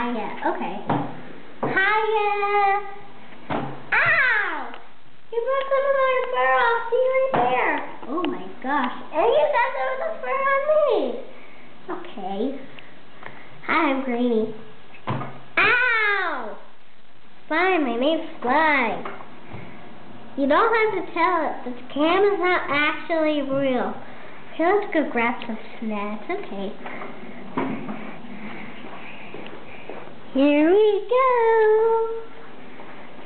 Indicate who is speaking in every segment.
Speaker 1: Hiya. Okay. Hiya. Ow! You broke some of my fur off. See right there. Oh my gosh. And you got some of the fur on me. Okay. Hi, I'm Greenie. Ow! Fine, my name's Slime. You don't have to tell it. This camera's not actually real. Okay, let's go grab some snacks. Okay. Here we go.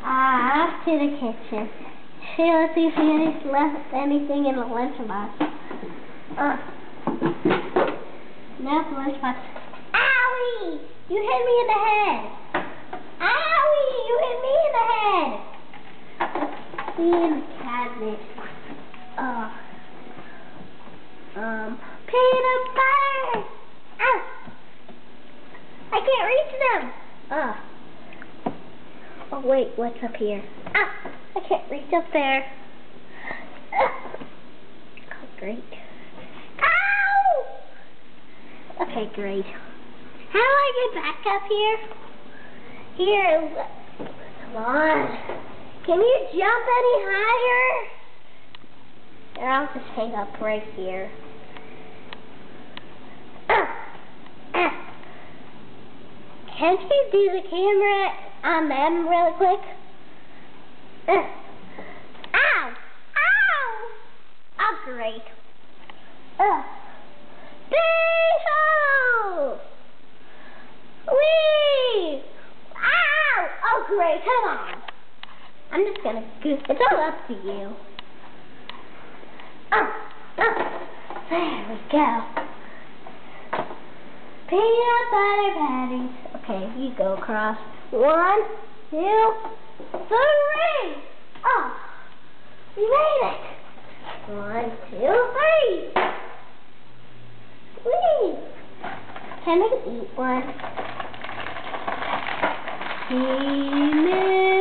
Speaker 1: Off to the kitchen. Here, let's see if he left anything in the lunchbox. Now the lunchbox. Owie! You hit me in the head. Owie! You hit me in the head. Let's see in the cabinet. Peanut butter! Ow! I can't reach them! Oh wait, what's up here? I can't reach up there. Oh, great. Ow! Okay, great. How do I get back up here? Here, come on. Can you jump any higher? Or I'll just hang up right here. Can't you do the camera on them really quick? Ow! Ow! Oh, great. Bee-hoo! Whee! Ow! Oh, great. Come on. I'm just gonna go. It's all up to you. There we go. Peanut butter patties. Okay, you go across. 1, 2, 3. Oh, we made it. 1, 2, 3. Whee! Can I eat one? Peanut